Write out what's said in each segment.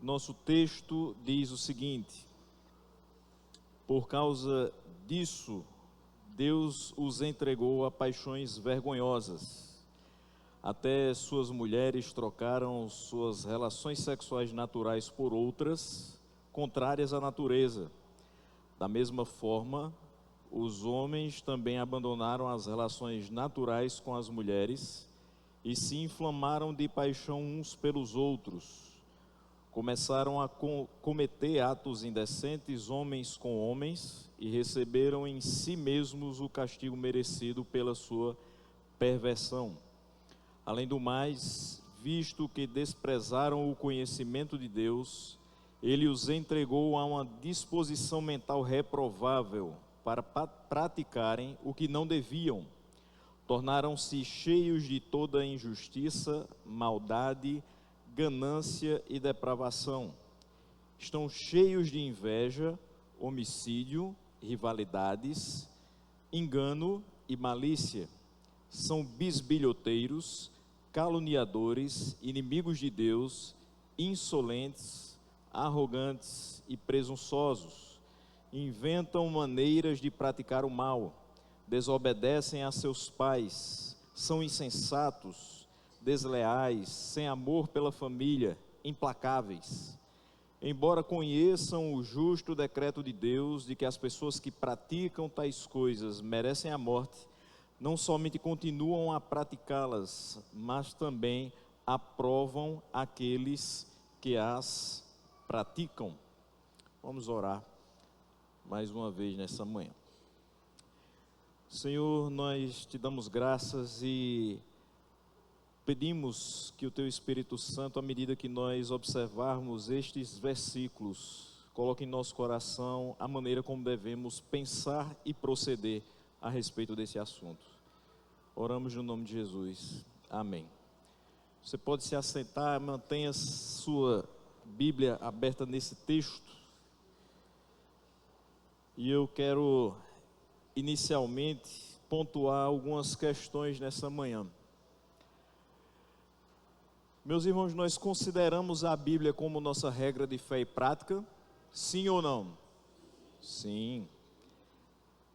Nosso texto diz o seguinte: por causa disso, Deus os entregou a paixões vergonhosas. Até suas mulheres trocaram suas relações sexuais naturais por outras, contrárias à natureza. Da mesma forma, os homens também abandonaram as relações naturais com as mulheres e se inflamaram de paixão uns pelos outros. Começaram a cometer atos indecentes homens com homens e receberam em si mesmos o castigo merecido pela sua perversão. Além do mais, visto que desprezaram o conhecimento de Deus, Ele os entregou a uma disposição mental reprovável para praticarem o que não deviam. Tornaram-se cheios de toda injustiça, maldade, ganância e depravação. Estão cheios de inveja, homicídio, rivalidades, engano e malícia. São bisbilhoteiros, caluniadores, inimigos de Deus, insolentes, arrogantes e presunçosos. Inventam maneiras de praticar o mal, desobedecem a seus pais, são insensatos, desleais, sem amor pela família, implacáveis. Embora conheçam o justo decreto de Deus de que as pessoas que praticam tais coisas merecem a morte, não somente continuam a praticá-las, mas também aprovam aqueles que as praticam. Vamos orar mais uma vez nessa manhã. Senhor, nós te damos graças e pedimos que o Teu Espírito Santo, à medida que nós observarmos estes versículos, coloque em nosso coração a maneira como devemos pensar e proceder a respeito desse assunto. Oramos no nome de Jesus. Amém. Você pode se assentar, mantenha sua Bíblia aberta nesse texto. E eu quero inicialmente pontuar algumas questões nessa manhã. Meus irmãos, nós consideramos a Bíblia como nossa regra de fé e prática? Sim ou não? Sim.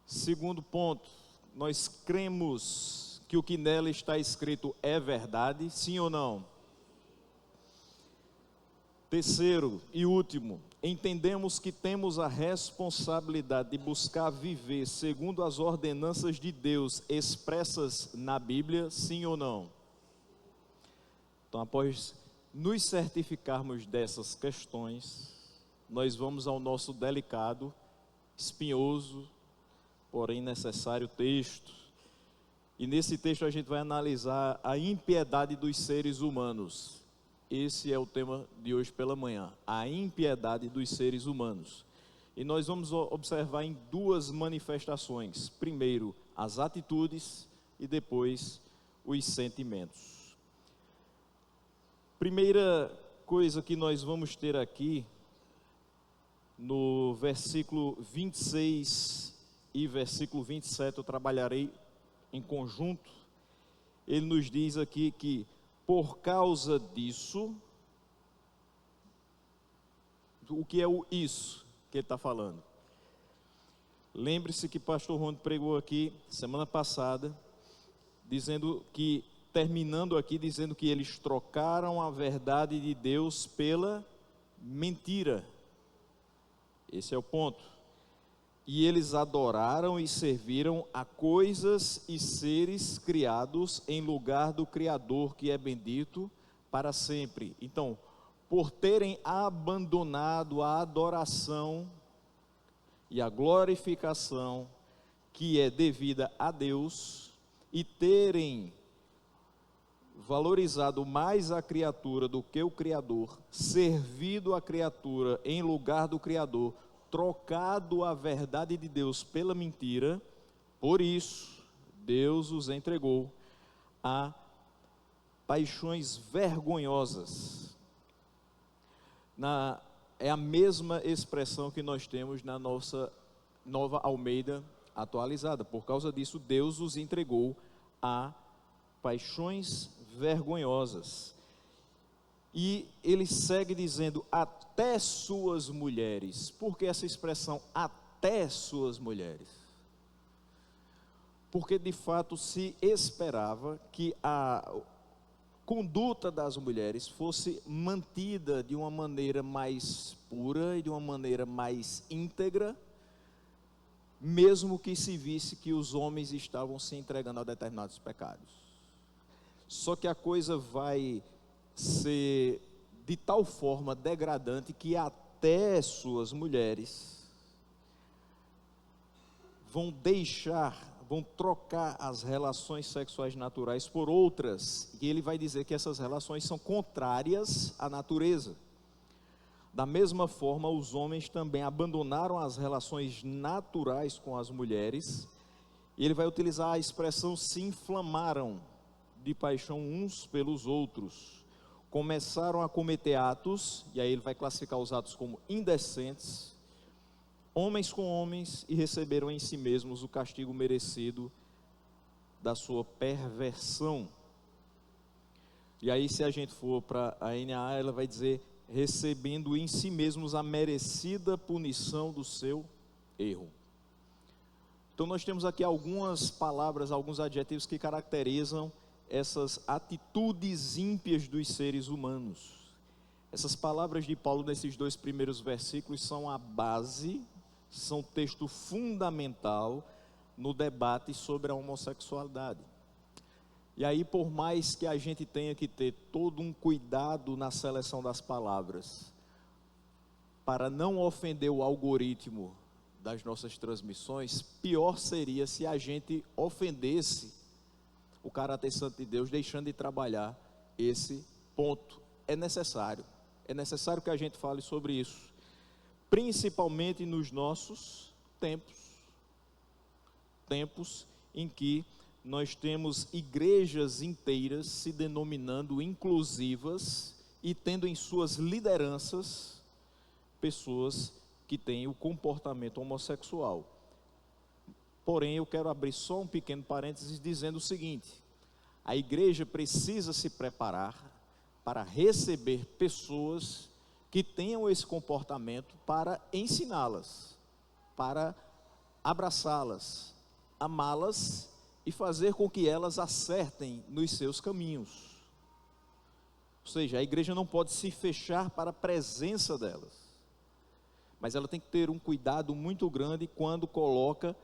Segundo ponto, nós cremos que o que nela está escrito é verdade? Sim ou não? Terceiro e último, entendemos que temos a responsabilidade de buscar viver segundo as ordenanças de Deus expressas na Bíblia? Sim ou não? Então, após nos certificarmos dessas questões, nós vamos ao nosso delicado, espinhoso, porém necessário texto. E nesse texto a gente vai analisar a impiedade dos seres humanos. Esse é o tema de hoje pela manhã, a impiedade dos seres humanos. E nós vamos observar em duas manifestações. Primeiro, as atitudes e depois os sentimentos. Primeira coisa que nós vamos ter aqui, no versículo 26 e versículo 27, eu trabalharei em conjunto. Ele nos diz aqui que por causa disso, o que é o isso que ele está falando? Lembre-se que o pastor Rony pregou aqui semana passada, terminando aqui dizendo que eles trocaram a verdade de Deus pela mentira. Esse é o ponto. E eles adoraram e serviram a coisas e seres criados em lugar do Criador, que é bendito para sempre. Então, por terem abandonado a adoração e a glorificação que é devida a Deus, e terem valorizado mais a criatura do que o Criador, servido a criatura em lugar do Criador, trocado a verdade de Deus pela mentira, por isso Deus os entregou a paixões vergonhosas. É a mesma expressão que nós temos na nossa Nova Almeida atualizada. Por causa disso, Deus os entregou a paixões vergonhosas. E ele segue dizendo, até suas mulheres. Por que essa expressão, até suas mulheres? Porque de fato se esperava que a conduta das mulheres fosse mantida de uma maneira mais pura e de uma maneira mais íntegra, mesmo que se visse que os homens estavam se entregando a determinados pecados. Só que a coisa vai ser de tal forma degradante que até suas mulheres vão trocar as relações sexuais naturais por outras, e ele vai dizer que essas relações são contrárias à natureza. Da mesma forma, os homens também abandonaram as relações naturais com as mulheres, e ele vai utilizar a expressão se inflamaram de paixão uns pelos outros, começaram a cometer atos, e aí ele vai classificar os atos como indecentes, homens com homens, e receberam em si mesmos o castigo merecido da sua perversão. E aí, se a gente for para a NAA, ela vai dizer, recebendo em si mesmos a merecida punição do seu erro. Então nós temos aqui algumas palavras, alguns adjetivos que caracterizam essas atitudes ímpias dos seres humanos. Essas palavras de Paulo nesses 2 primeiros versículos são a base, são texto fundamental no debate sobre a homossexualidade. E aí, por mais que a gente tenha que ter todo um cuidado na seleção das palavras, para não ofender o algoritmo das nossas transmissões, pior seria se a gente ofendesse o caráter santo de Deus, deixando de trabalhar esse ponto. É necessário que a gente fale sobre isso, principalmente nos nossos tempos em que nós temos igrejas inteiras se denominando inclusivas e tendo em suas lideranças pessoas que têm o comportamento homossexual. Porém, eu quero abrir só um pequeno parênteses dizendo o seguinte: a igreja precisa se preparar para receber pessoas que tenham esse comportamento, para ensiná-las, para abraçá-las, amá-las e fazer com que elas acertem nos seus caminhos. Ou seja, a igreja não pode se fechar para a presença delas, mas ela tem que ter um cuidado muito grande quando coloca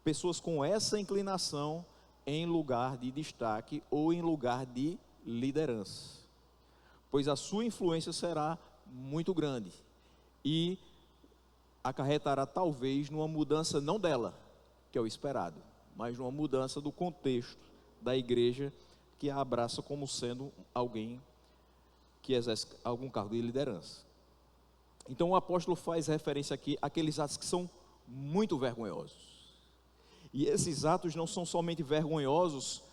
pessoas com essa inclinação em lugar de destaque ou em lugar de liderança, pois a sua influência será muito grande e acarretará talvez numa mudança não dela, que é o esperado, mas numa mudança do contexto da igreja que a abraça como sendo alguém que exerce algum cargo de liderança. Então o apóstolo faz referência aqui àqueles atos que são muito vergonhosos. E esses atos não são somente vergonhosos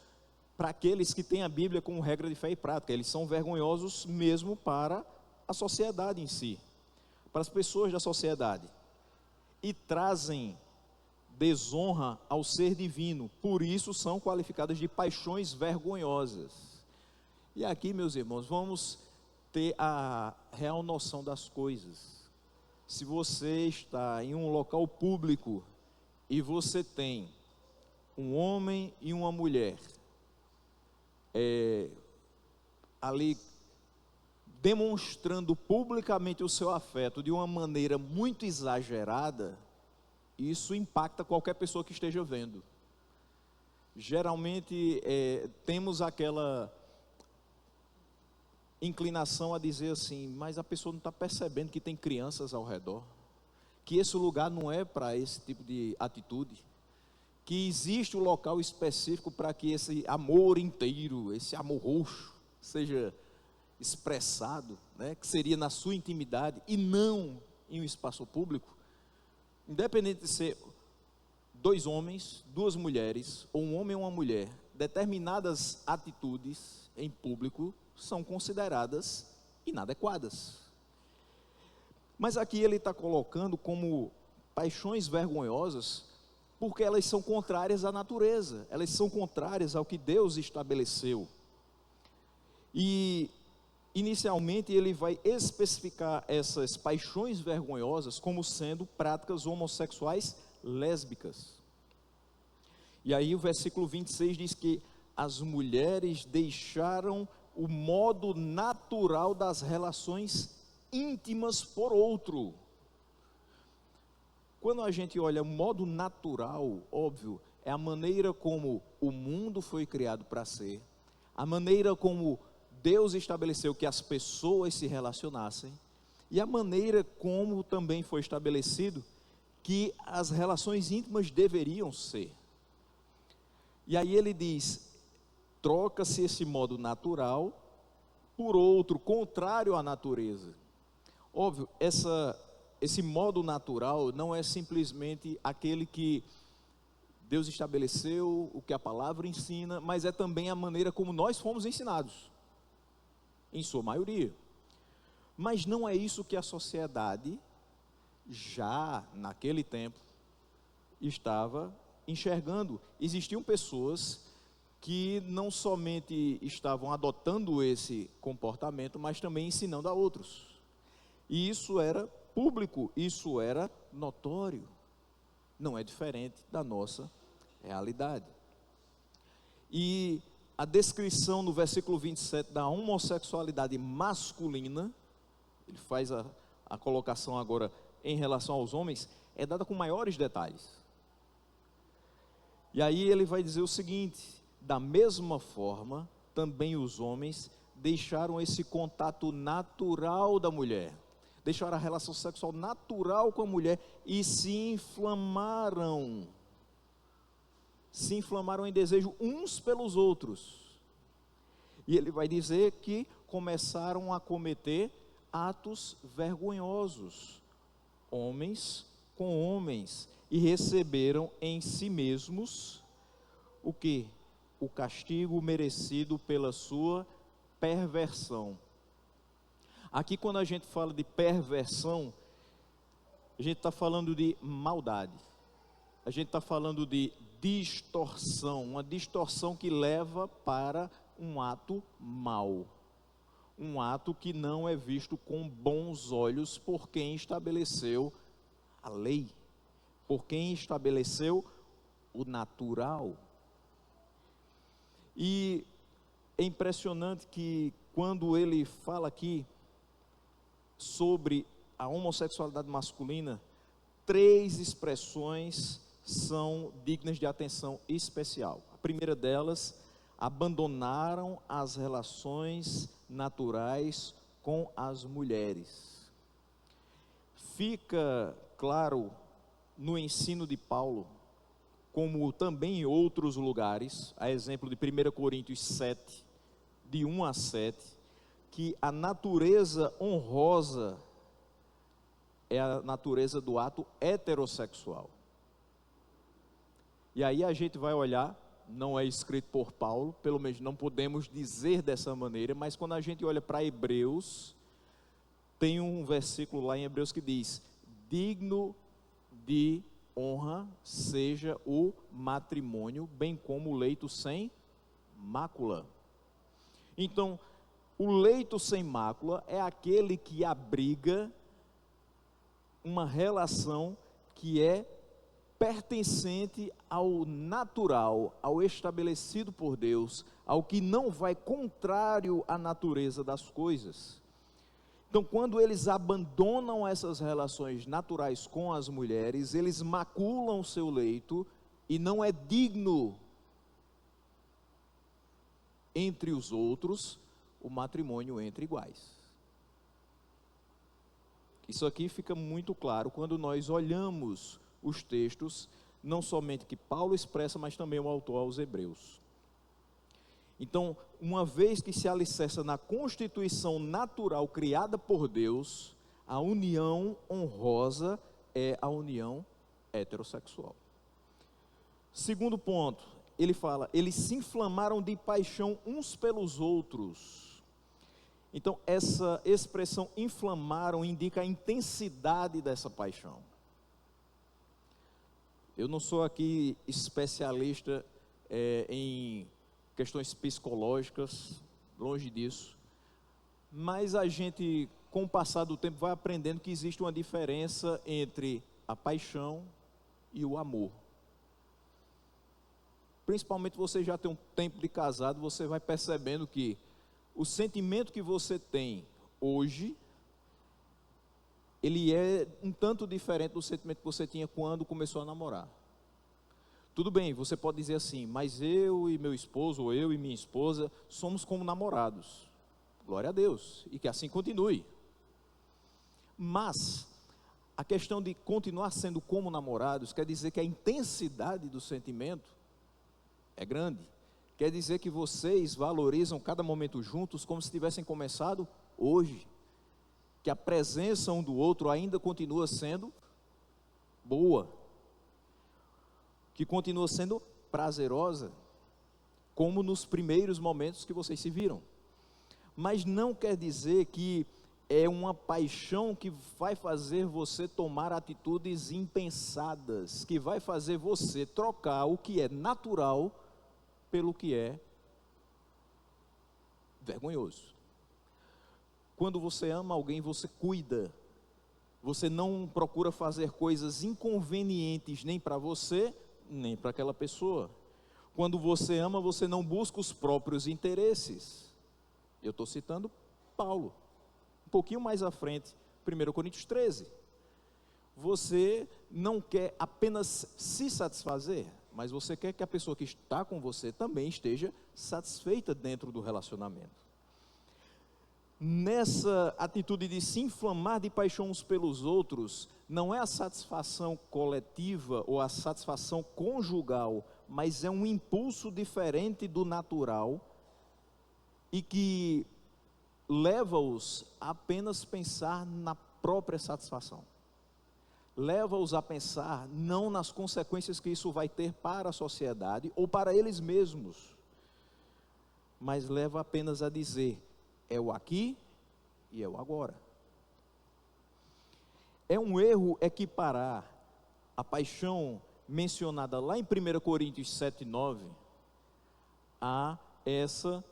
para aqueles que têm a Bíblia como regra de fé e prática, eles são vergonhosos mesmo para a sociedade em si, para as pessoas da sociedade, e trazem desonra ao ser divino, por isso são qualificadas de paixões vergonhosas. E aqui, meus irmãos, vamos ter a real noção das coisas. Se você está em um local público e você tem um homem e uma mulher ali demonstrando publicamente o seu afeto de uma maneira muito exagerada, isso impacta qualquer pessoa que esteja vendo. Geralmente temos aquela inclinação a dizer assim, mas a pessoa não está percebendo que tem crianças ao redor, que esse lugar não é para esse tipo de atitude, que existe um local específico para que esse amor inteiro, esse amor roxo, seja expressado, né, que seria na sua intimidade e não em um espaço público. Independente de ser 2 homens, 2 mulheres, ou um homem e uma mulher, determinadas atitudes em público são consideradas inadequadas. Mas aqui ele está colocando como paixões vergonhosas, porque elas são contrárias à natureza, elas são contrárias ao que Deus estabeleceu. E inicialmente ele vai especificar essas paixões vergonhosas como sendo práticas homossexuais lésbicas. E aí o versículo 26 diz que as mulheres deixaram o modo natural das relações íntimas por outro. Quando a gente olha o modo natural, óbvio, é a maneira como o mundo foi criado para ser, a maneira como Deus estabeleceu que as pessoas se relacionassem, e a maneira como também foi estabelecido que as relações íntimas deveriam ser. E aí ele diz, troca-se esse modo natural por outro, contrário à natureza. Óbvio, esse modo natural não é simplesmente aquele que Deus estabeleceu, o que a palavra ensina, mas é também a maneira como nós fomos ensinados, em sua maioria. Mas não é isso que a sociedade, já naquele tempo, estava enxergando. Existiam pessoas que não somente estavam adotando esse comportamento, mas também ensinando a outros. E isso era público, isso era notório. Não é diferente da nossa realidade. E a descrição no versículo 27 da homossexualidade masculina, ele faz a colocação agora em relação aos homens, é dada com maiores detalhes. E aí ele vai dizer o seguinte: da mesma forma, também os homens deixaram esse contato natural da mulher, deixaram a relação sexual natural com a mulher e se inflamaram em desejo uns pelos outros. E ele vai dizer que começaram a cometer atos vergonhosos, homens com homens, e receberam em si mesmos o que? O castigo merecido pela sua perversão. Aqui, quando a gente fala de perversão, a gente está falando de maldade, a gente está falando de distorção, uma distorção que leva para um ato mau, um ato que não é visto com bons olhos por quem estabeleceu a lei, por quem estabeleceu o natural. E é impressionante que quando ele fala aqui sobre a homossexualidade masculina, 3 expressões são dignas de atenção especial. A primeira delas, abandonaram as relações naturais com as mulheres. Fica claro no ensino de Paulo, como também em outros lugares, a exemplo de 1 Coríntios 7, de 1 a 7, que a natureza honrosa é a natureza do ato heterossexual. E aí a gente vai olhar, não é escrito por Paulo, pelo menos não podemos dizer dessa maneira, mas quando a gente olha para Hebreus, tem um versículo lá em Hebreus que diz: digno de honra seja o matrimônio, bem como o leito sem mácula. Então, o leito sem mácula é aquele que abriga uma relação que é pertencente ao natural, ao estabelecido por Deus, ao que não vai contrário à natureza das coisas. Então, quando eles abandonam essas relações naturais com as mulheres, eles maculam o seu leito e não é digno entre os outros o matrimônio entre iguais. Isso aqui fica muito claro quando nós olhamos os textos, não somente que Paulo expressa, mas também o autor aos Hebreus. Então, uma vez que se alicerça na constituição natural criada por Deus, a união honrosa é a união heterossexual. Segundo ponto, ele fala, eles se inflamaram de paixão uns pelos outros. Então, essa expressão inflamaram indica a intensidade dessa paixão. Eu não sou aqui especialista em questões psicológicas, longe disso, Mas a gente, com o passar do tempo, vai aprendendo que existe uma diferença entre a paixão e o amor. Principalmente você já tem um tempo de casado, você vai percebendo que o sentimento que você tem hoje, ele é um tanto diferente do sentimento que você tinha quando começou a namorar. Tudo bem, você pode dizer assim, mas eu e meu esposo, ou eu e minha esposa, somos como namorados. Glória a Deus, e que assim continue. Mas a questão de continuar sendo como namorados quer dizer que a intensidade do sentimento é grande. Quer dizer que vocês valorizam cada momento juntos como se tivessem começado hoje. Que a presença um do outro ainda continua sendo boa. Que continua sendo prazerosa, como nos primeiros momentos que vocês se viram. Mas não quer dizer que é uma paixão que vai fazer você tomar atitudes impensadas, que vai fazer você trocar o que é natural pelo que é vergonhoso. Quando você ama alguém, você cuida. Você não procura fazer coisas inconvenientes nem para você, nem para aquela pessoa. Quando você ama, você não busca os próprios interesses. Eu estou citando Paulo. Um pouquinho mais à frente, 1 Coríntios 13. Você não quer apenas se satisfazer, mas você quer que a pessoa que está com você também esteja satisfeita dentro do relacionamento. Nessa atitude de se inflamar de paixão uns pelos outros, não é a satisfação coletiva ou a satisfação conjugal, mas é um impulso diferente do natural e que leva-os a apenas pensar na própria satisfação. Leva-os a pensar não nas consequências que isso vai ter para a sociedade ou para eles mesmos, mas leva apenas a dizer, é o aqui e é o agora. É um erro equiparar a paixão mencionada lá em 1 Coríntios 7:9 a essa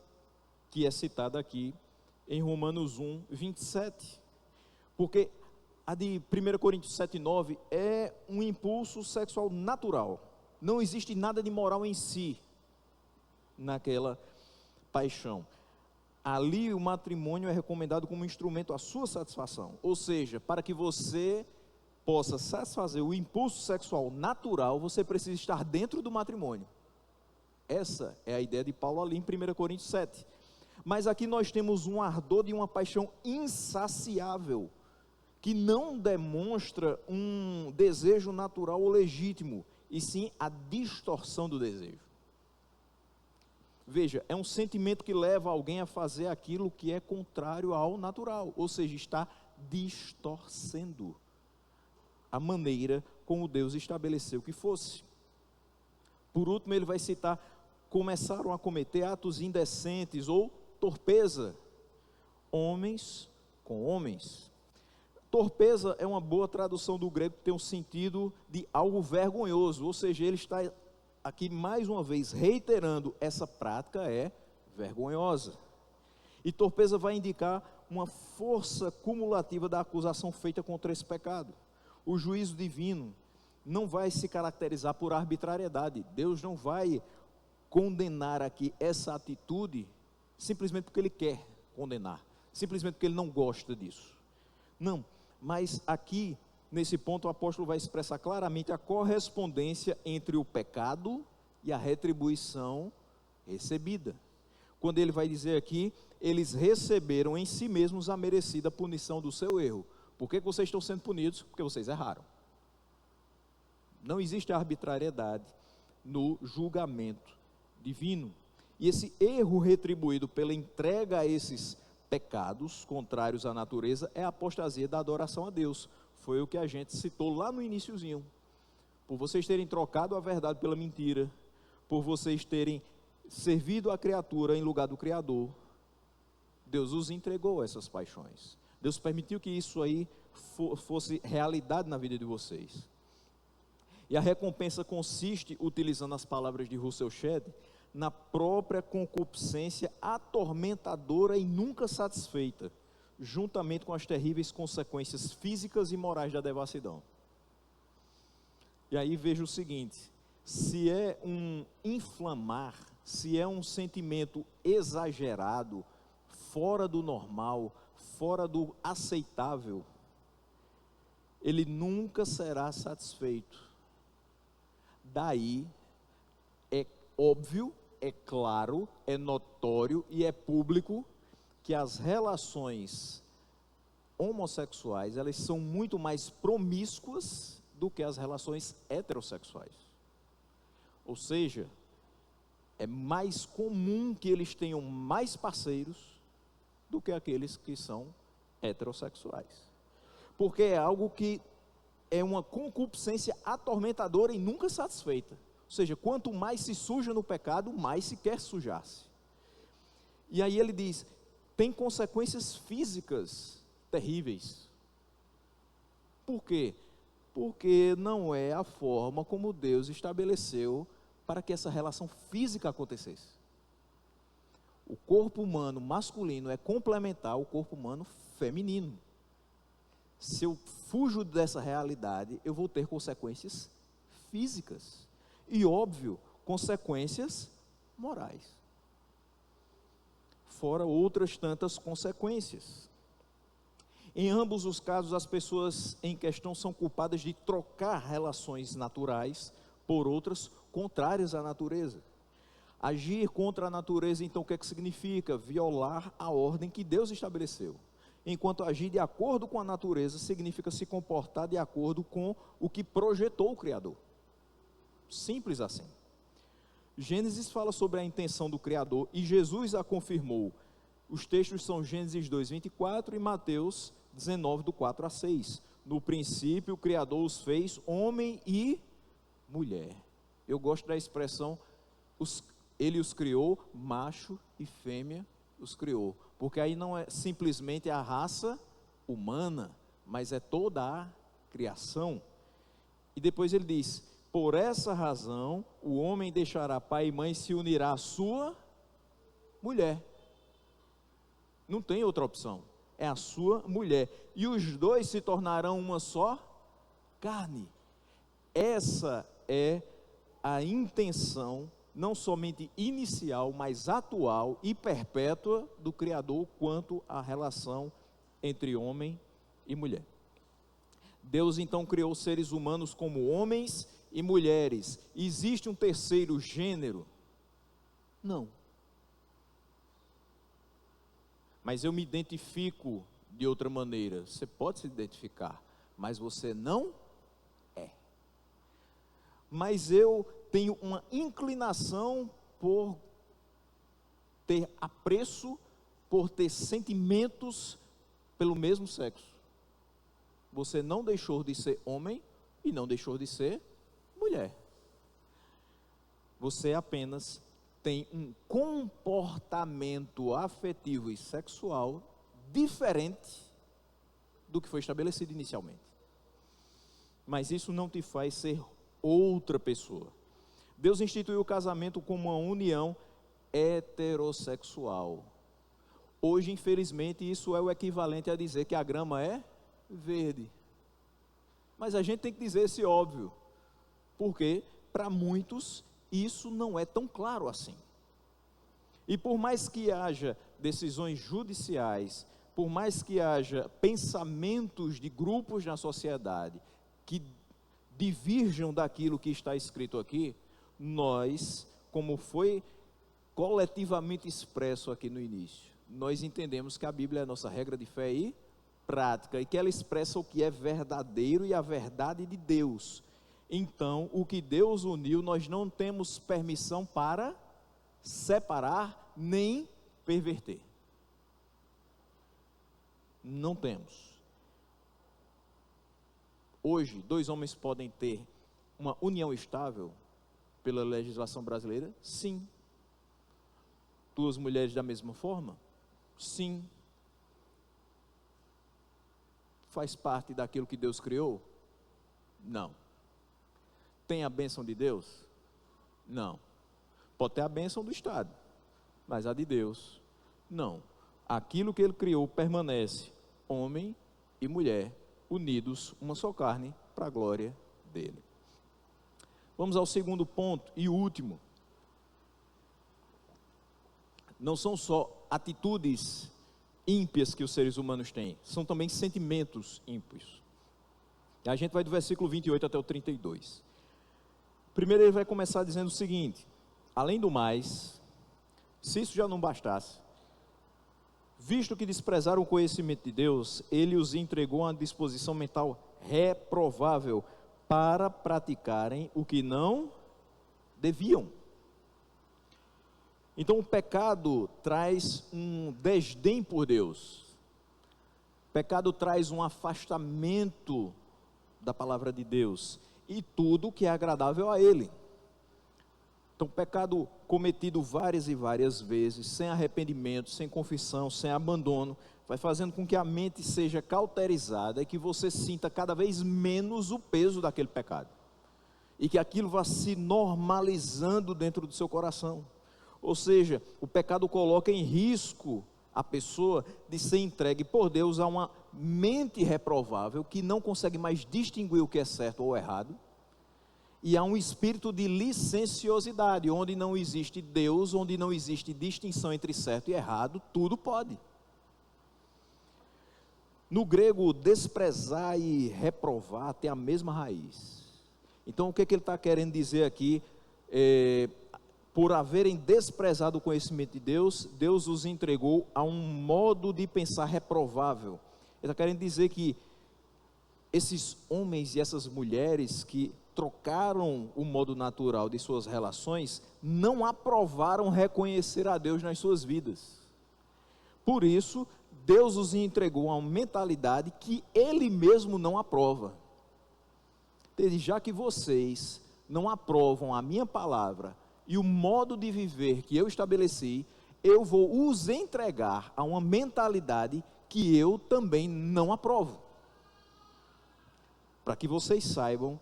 que é citada aqui em Romanos 1:27. Porque a de 1 Coríntios 7:9 é um impulso sexual natural. Não existe nada de moral em si naquela paixão. Ali o matrimônio é recomendado como instrumento à sua satisfação. Ou seja, para que você possa satisfazer o impulso sexual natural, você precisa estar dentro do matrimônio. Essa é a ideia de Paulo ali em 1 Coríntios 7. Mas aqui nós temos um ardor de uma paixão insaciável, que não demonstra um desejo natural ou legítimo, e sim a distorção do desejo. Veja, é um sentimento que leva alguém a fazer aquilo que é contrário ao natural, ou seja, está distorcendo a maneira como Deus estabeleceu que fosse. Por último, ele vai citar, começaram a cometer atos indecentes ou torpeza, homens com homens. Torpeza é uma boa tradução do grego que tem um sentido de algo vergonhoso, ou seja, ele está aqui mais uma vez reiterando, essa prática é vergonhosa. E torpeza vai indicar uma força cumulativa da acusação feita contra esse pecado. O juízo divino não vai se caracterizar por arbitrariedade. Deus não vai condenar aqui essa atitude simplesmente porque Ele quer condenar, simplesmente porque Ele não gosta disso. Não, mas aqui, nesse ponto, o apóstolo vai expressar claramente a correspondência entre o pecado e a retribuição recebida. Quando ele vai dizer aqui, eles receberam em si mesmos a merecida punição do seu erro. Por que vocês estão sendo punidos? Porque vocês erraram. Não existe arbitrariedade no julgamento divino. E esse erro retribuído pela entrega a esses pecados contrários à natureza é a apostasia da adoração a Deus. Foi o que a gente citou lá no iniciozinho. Por vocês terem trocado a verdade pela mentira, por vocês terem servido a criatura em lugar do Criador, Deus os entregou a essas paixões. Deus permitiu que isso aí fosse realidade na vida de vocês. E a recompensa consiste, utilizando as palavras de Russell Shedd, na própria concupiscência atormentadora e nunca satisfeita, juntamente com as terríveis consequências físicas e morais da devassidão. E aí veja o seguinte: se é um inflamar, se é um sentimento exagerado, fora do normal, fora do aceitável, ele nunca será satisfeito. Daí é óbvio, é claro, é notório e é público que as relações homossexuais, elas são muito mais promíscuas do que as relações heterossexuais. Ou seja, é mais comum que eles tenham mais parceiros do que aqueles que são heterossexuais. Porque é algo que é uma concupiscência atormentadora e nunca satisfeita. Ou seja, quanto mais se suja no pecado, mais se quer sujar-se. E aí ele diz, tem consequências físicas terríveis. Por quê? Porque não é a forma como Deus estabeleceu para que essa relação física acontecesse. O corpo humano masculino é complementar ao corpo humano feminino. Se eu fujo dessa realidade, eu vou ter consequências físicas. E, óbvio, consequências morais. Fora outras tantas consequências. Em ambos os casos, as pessoas em questão são culpadas de trocar relações naturais por outras contrárias à natureza. Agir contra a natureza, então, o que é que significa? Violar a ordem que Deus estabeleceu. Enquanto agir de acordo com a natureza significa se comportar de acordo com o que projetou o Criador. Simples assim. Gênesis fala sobre a intenção do Criador e Jesus a confirmou. Os textos são Gênesis 2, 24 e Mateus 19, do 4 a 6. No princípio, o Criador os fez homem e mulher. Eu gosto da expressão, ele os criou, macho e fêmea os criou. Porque aí não é simplesmente a raça humana, mas é toda a criação. E depois ele diz, por essa razão, o homem deixará pai e mãe e se unirá à sua mulher. Não tem outra opção, é a sua mulher. E os dois se tornarão uma só carne. Essa é a intenção, não somente inicial, mas atual e perpétua do Criador quanto à relação entre homem e mulher. Deus então criou seres humanos como homens e mulheres. Existe um terceiro gênero? Não. Mas eu me identifico de outra maneira. Você pode se identificar, mas você não é. Mas eu tenho uma inclinação por ter apreço, por ter sentimentos pelo mesmo sexo. Você não deixou de ser homem e não deixou de ser mulher. Você apenas tem um comportamento afetivo e sexual diferente do que foi estabelecido inicialmente. Mas isso não te faz ser outra pessoa. Deus instituiu o casamento como uma união heterossexual. Hoje, infelizmente, isso é o equivalente a dizer que a grama é verde. Mas a gente tem que dizer esse óbvio, porque para muitos isso não é tão claro assim. E por mais que haja decisões judiciais, por mais que haja pensamentos de grupos na sociedade que divirjam daquilo que está escrito aqui, nós, como foi coletivamente expresso aqui no início, nós entendemos que a Bíblia é a nossa regra de fé e prática, e que ela expressa o que é verdadeiro e a verdade de Deus. Então, o que Deus uniu, nós não temos permissão para separar nem perverter. Não temos. Hoje, dois homens podem ter uma união estável pela legislação brasileira? Sim. Duas mulheres da mesma forma? Sim. Faz parte daquilo que Deus criou? Não. Tem a bênção de Deus? Não. Pode ter a bênção do Estado, mas a de Deus, não. Aquilo que Ele criou permanece, homem e mulher, unidos, uma só carne, para a glória dEle. Vamos ao segundo ponto e último. Não são só atitudes ímpias que os seres humanos têm, são também sentimentos ímpios. A gente vai do versículo 28 até o 32. Primeiro ele vai começar dizendo o seguinte: além do mais, se isso já não bastasse, visto que desprezaram o conhecimento de Deus, ele os entregou a uma disposição mental reprovável para praticarem o que não deviam. Então o pecado traz um desdém por Deus. O pecado traz um afastamento da palavra de Deus e tudo que é agradável a Ele. Então o pecado cometido várias e várias vezes, sem arrependimento, sem confissão, sem abandono, vai fazendo com que a mente seja cauterizada e que você sinta cada vez menos o peso daquele pecado. E que aquilo vá se normalizando dentro do seu coração. Ou seja, o pecado coloca em risco a pessoa de ser entregue por Deus a uma mente reprovável, que não consegue mais distinguir o que é certo ou errado, e a um espírito de licenciosidade, onde não existe Deus, onde não existe distinção entre certo e errado, tudo pode. No grego, desprezar e reprovar tem a mesma raiz. Então o que ele está querendo dizer aqui? Por haverem desprezado o conhecimento de Deus, Deus os entregou a um modo de pensar reprovável. Ele está querendo dizer que esses homens e essas mulheres que trocaram o modo natural de suas relações, não aprovaram reconhecer a Deus nas suas vidas. Por isso, Deus os entregou a uma mentalidade que Ele mesmo não aprova. Já que vocês não aprovam a minha palavra e o modo de viver que eu estabeleci, eu vou os entregar a uma mentalidade que eu também não aprovo. Para que vocês saibam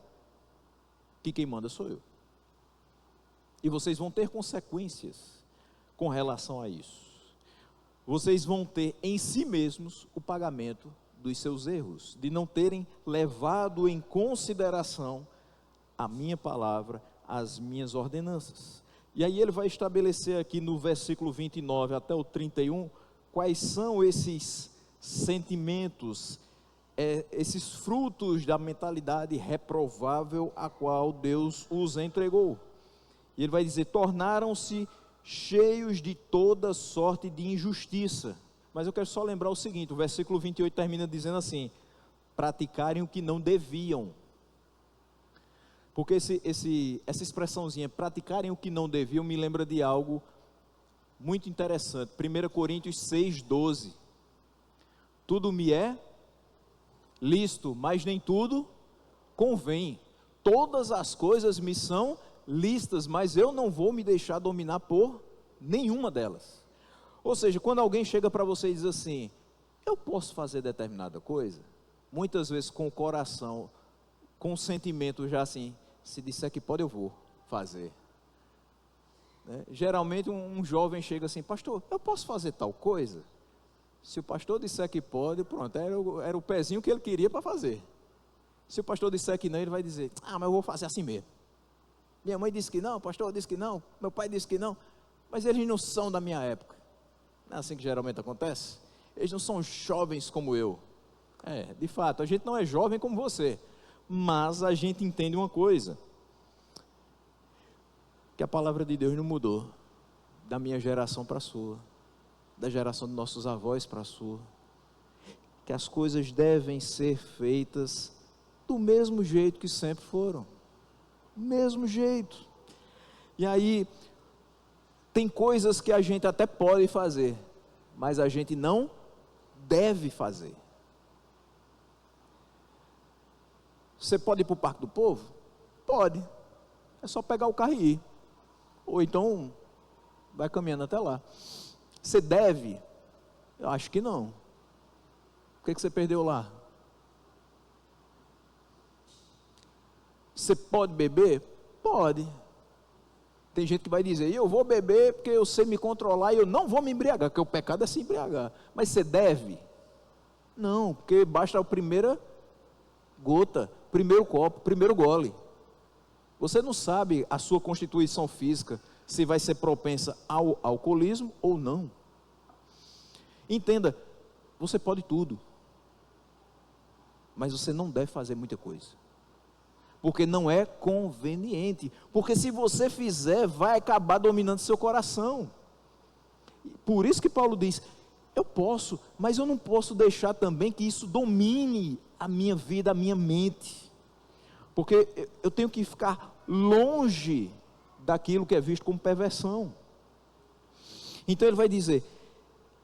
que quem manda sou eu. E vocês vão ter consequências com relação a isso. Vocês vão ter em si mesmos o pagamento dos seus erros, de não terem levado em consideração a minha palavra, as minhas ordenanças. E aí ele vai estabelecer aqui no versículo 29 até o 31, quais são esses sentimentos, esses frutos da mentalidade reprovável a qual Deus os entregou. E ele vai dizer: tornaram-se cheios de toda sorte de injustiça. Mas eu quero só lembrar o seguinte, o versículo 28 termina dizendo assim: praticarem o que não deviam. Porque essa expressãozinha, praticarem o que não deviam, me lembra de algo muito interessante. 1 Coríntios 6,12. Tudo me é lícito, mas nem tudo convém. Todas as coisas me são lícitas, mas eu não vou me deixar dominar por nenhuma delas. Ou seja, quando alguém chega para você e diz assim: eu posso fazer determinada coisa, muitas vezes com o coração, com o sentimento já assim, se disser que pode, eu vou fazer. Geralmente um jovem chega assim: pastor, eu posso fazer tal coisa? Se o pastor disser que pode, pronto, era o pezinho que ele queria para fazer. Se o pastor disser que não, ele vai dizer: mas eu vou fazer assim mesmo. Minha mãe disse que não, o pastor disse que não, meu pai disse que não, mas eles não são da minha época. Não é assim que geralmente acontece? Eles não são jovens como eu. De fato, a gente não é jovem como você, mas a gente entende uma coisa, que a palavra de Deus não mudou, da minha geração para a sua, da geração de nossos avós para a sua, que as coisas devem ser feitas do mesmo jeito que sempre foram, mesmo jeito. E aí, tem coisas que a gente até pode fazer, mas a gente não deve fazer. Você pode ir para o Parque do Povo? Pode, é só pegar o carro e ir, ou então vai caminhando até lá. Você deve? Eu acho que não. O que você perdeu lá? Você pode beber? Pode. Tem gente que vai dizer, eu vou beber porque eu sei me controlar e eu não vou me embriagar, porque o pecado é se embriagar. Mas você deve? Não, porque basta a primeira gota, primeiro copo, primeiro gole. Você não sabe a sua constituição física, se vai ser propensa ao alcoolismo ou não. Entenda, você pode tudo, mas você não deve fazer muita coisa, porque não é conveniente, porque se você fizer, vai acabar dominando seu coração. Por isso que Paulo diz, eu posso, mas eu não posso deixar também que isso domine a minha vida, a minha mente, porque eu tenho que ficar longe daquilo que é visto como perversão. Então ele vai dizer,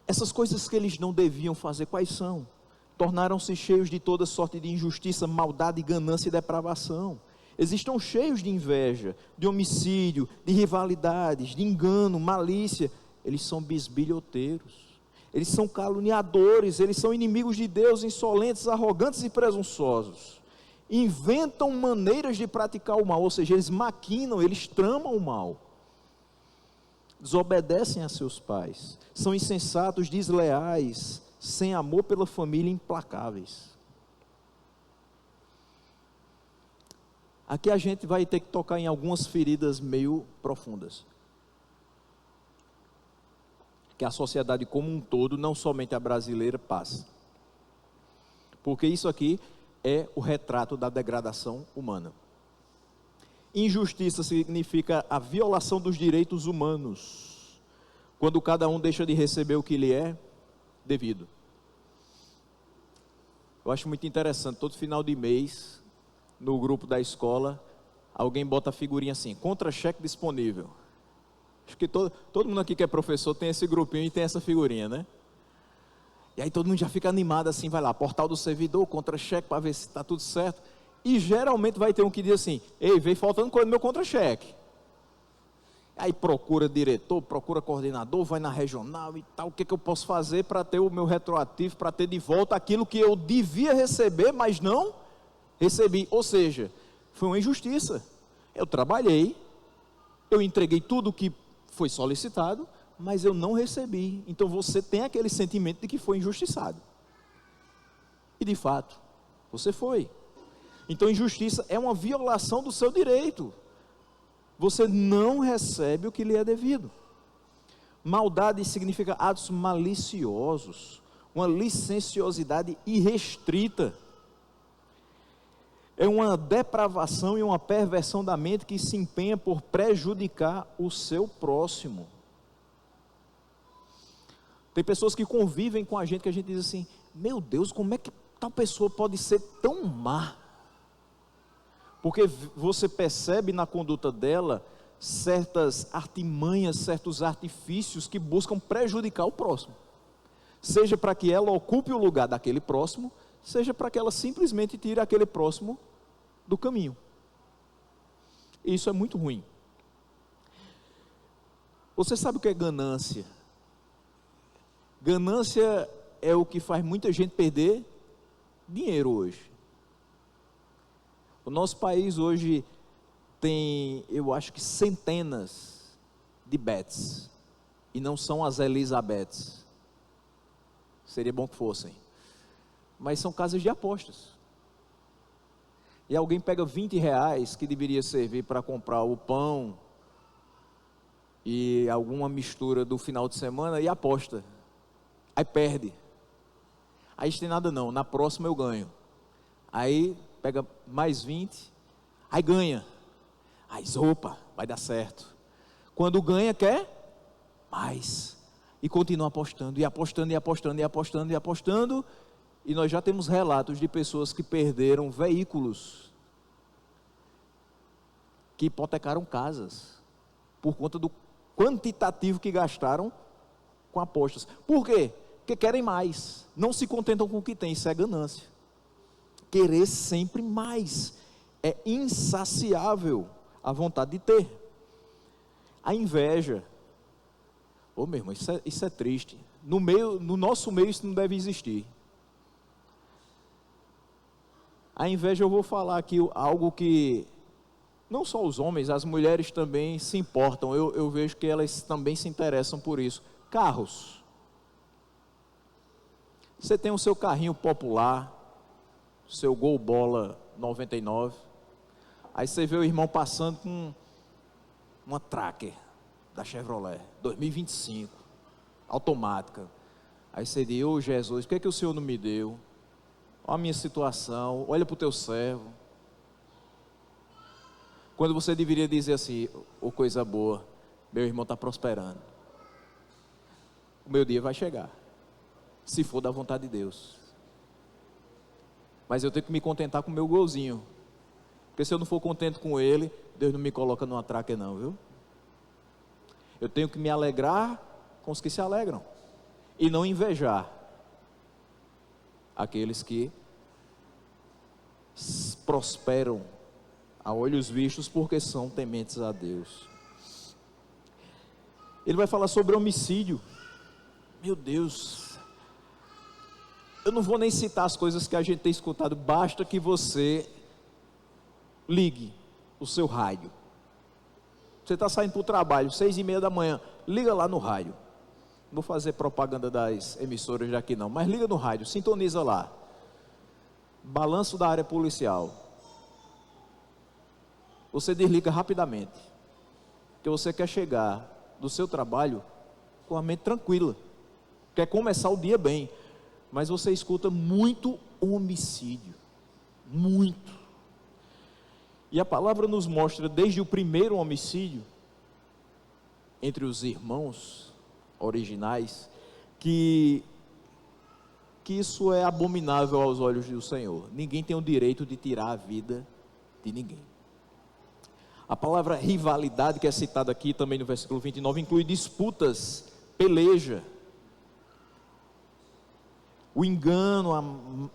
essas coisas que eles não deviam fazer, quais são? Tornaram-se cheios de toda sorte de injustiça, maldade, ganância e depravação. Eles estão cheios de inveja, de homicídio, de rivalidades, de engano, malícia. Eles são bisbilhoteiros, eles são caluniadores, eles são inimigos de Deus, insolentes, arrogantes e presunçosos. Inventam maneiras de praticar o mal, ou seja, eles maquinam, eles tramam o mal. Desobedecem a seus pais, são insensatos, desleais, sem amor pela família, implacáveis. Aqui a gente vai ter que tocar em algumas feridas meio profundas, que a sociedade como um todo, não somente a brasileira, passa. Porque isso aqui é o retrato da degradação humana. Injustiça significa a violação dos direitos humanos, quando cada um deixa de receber o que lhe é devido. Eu acho muito interessante, todo final de mês, no grupo da escola, alguém bota a figurinha assim, contra-cheque disponível. Acho que todo mundo aqui que é professor tem esse grupinho e tem essa figurinha, né? E aí todo mundo já fica animado assim, vai lá, portal do servidor, contra-cheque, para ver se está tudo certo. E geralmente vai ter um que diz assim, ei, veio faltando coisa no meu contra-cheque. Aí procura diretor, procura coordenador, vai na regional e tal, o que eu posso fazer para ter o meu retroativo, para ter de volta aquilo que eu devia receber, mas não recebi. Ou seja, foi uma injustiça. Eu trabalhei, eu entreguei tudo o que foi solicitado, mas eu não recebi. Então você tem aquele sentimento de que foi injustiçado. E de fato, você foi. Então injustiça é uma violação do seu direito. Você não recebe o que lhe é devido. Maldade significa atos maliciosos, uma licenciosidade irrestrita. É uma depravação e uma perversão da mente que se empenha por prejudicar o seu próximo. Tem pessoas que convivem com a gente, que a gente diz assim, meu Deus, como é que tal pessoa pode ser tão má? Porque você percebe na conduta dela certas artimanhas, certos artifícios que buscam prejudicar o próximo. Seja para que ela ocupe o lugar daquele próximo, seja para que ela simplesmente tire aquele próximo do caminho. Isso é muito ruim. Você sabe o que é ganância? Ganância é o que faz muita gente perder dinheiro hoje. O nosso país hoje tem, eu acho que centenas de bets, e não são as Elizabeths. Seria bom que fossem. Mas são casas de apostas. E alguém pega R$20 que deveria servir para comprar o pão e alguma mistura do final de semana e aposta. Aí perde. Aí não tem nada não, na próxima eu ganho. Aí pega mais 20, aí ganha. Aí opa, vai dar certo. Quando ganha quer mais. E continua apostando, e apostando, e apostando, e apostando, e apostando. E nós já temos relatos de pessoas que perderam veículos, que hipotecaram casas, por conta do quantitativo que gastaram com apostas. Por quê? Porque querem mais, não se contentam com o que tem, isso é ganância. Querer sempre mais, é insaciável a vontade de ter. A inveja, meu irmão, isso é triste. No nosso meio isso não deve existir. A inveja, eu vou falar aqui algo que não só os homens, as mulheres também se importam. Eu vejo que elas também se interessam por isso. Carros. Você tem o seu carrinho popular, seu Gol Bola 99. Aí você vê o irmão passando com uma Tracker da Chevrolet, 2025, automática. Aí você diz: ô Jesus, por que é que o Senhor não me deu? Olha a minha situação, olha para o teu servo. Quando você deveria dizer assim: ô coisa boa, meu irmão está prosperando. O meu dia vai chegar, se for da vontade de Deus. Mas eu tenho que me contentar com o meu golzinho. Porque se eu não for contente com ele, Deus não me coloca numa Tracker não, viu? Eu tenho que me alegrar com os que se alegram. E não invejar aqueles que prosperam a olhos vistos porque são tementes a Deus. Ele vai falar sobre homicídio. Meu Deus, eu não vou nem citar as coisas que a gente tem escutado. Basta que você ligue o seu rádio. Você está saindo para o trabalho, 6:30 da manhã, liga lá no rádio. Não vou fazer propaganda das emissoras daqui não, mas liga no rádio, sintoniza lá. Balanço da área policial. Você desliga rapidamente, porque você quer chegar do seu trabalho com a mente tranquila, quer começar o dia bem, mas você escuta muito homicídio, muito. E a palavra nos mostra desde o primeiro homicídio entre os irmãos originais que isso é abominável aos olhos do Senhor. Ninguém tem o direito de tirar a vida de ninguém. A palavra rivalidade, que é citada aqui também no versículo 29, inclui disputas, peleja. O engano,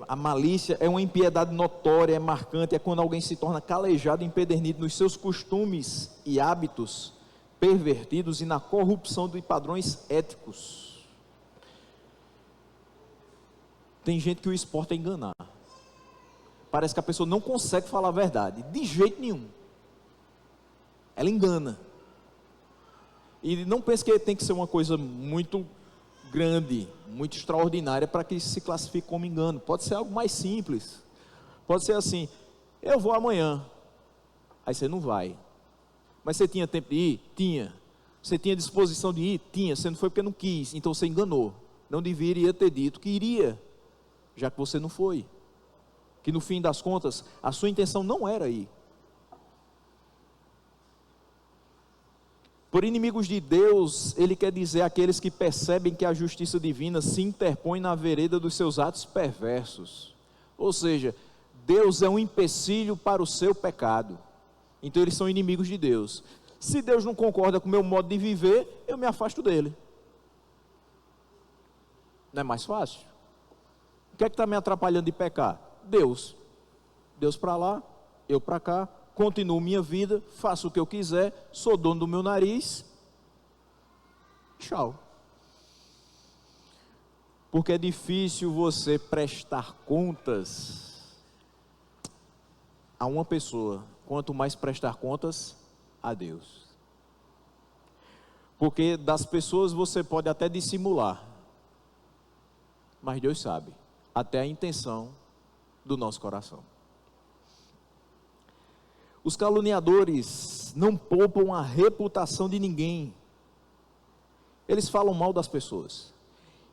a malícia é uma impiedade notória, é marcante, é quando alguém se torna calejado, empedernido nos seus costumes e hábitos pervertidos e na corrupção de padrões éticos. Tem gente que o esporte é enganar. Parece que a pessoa não consegue falar a verdade, de jeito nenhum. Ela engana. E não pense que tem que ser uma coisa muito grande, muito extraordinária para que isso se classifique como engano. Pode ser algo mais simples. Pode ser assim: eu vou amanhã. Aí você não vai. Mas você tinha tempo de ir? Tinha. Você tinha disposição de ir? Tinha. Você não foi porque não quis, então você enganou. Não deveria ter dito que iria, já que você não foi. Que no fim das contas, a sua intenção não era ir. Por inimigos de Deus, ele quer dizer aqueles que percebem que a justiça divina se interpõe na vereda dos seus atos perversos. Ou seja, Deus é um empecilho para o seu pecado. Então eles são inimigos de Deus. Se Deus não concorda com o meu modo de viver, eu me afasto dele. Não é mais fácil? O que é que está me atrapalhando de pecar? Deus. Deus para lá, eu para cá. Continuo minha vida, faço o que eu quiser, sou dono do meu nariz. Tchau. Porque é difícil você prestar contas a uma pessoa, quanto mais prestar contas a Deus. Porque das pessoas você pode até dissimular, mas Deus sabe até a intenção do nosso coração. Os caluniadores não poupam a reputação de ninguém. Eles falam mal das pessoas,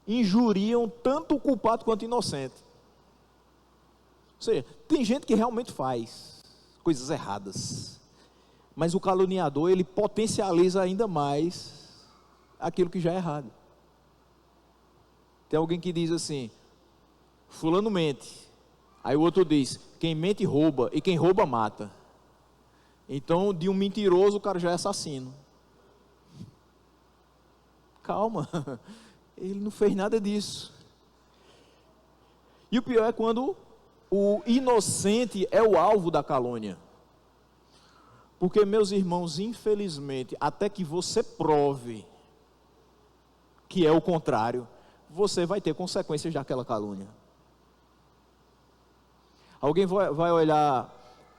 injuriam tanto o culpado quanto o inocente. Ou seja, tem gente que realmente faz coisas erradas, mas o caluniador, ele potencializa ainda mais aquilo que já é errado. Tem alguém que diz assim: fulano mente. Aí o outro diz: quem mente rouba, e quem rouba mata. Então, de um mentiroso, o cara já é assassino. Calma, ele não fez nada disso. E o pior é quando o inocente é o alvo da calúnia. Porque, meus irmãos, infelizmente, até que você prove que é o contrário, você vai ter consequências daquela calúnia. Alguém vai olhar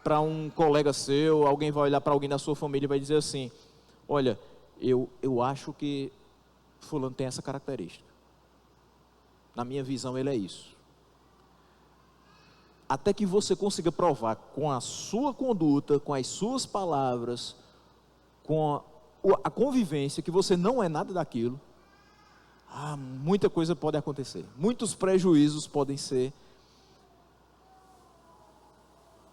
para um colega seu, alguém vai olhar para alguém da sua família e vai dizer assim: olha, eu acho que fulano tem essa característica. Na minha visão ele é isso. Até que você consiga provar com a sua conduta, com as suas palavras, com a convivência, que você não é nada daquilo, muita coisa pode acontecer. Muitos prejuízos podem ser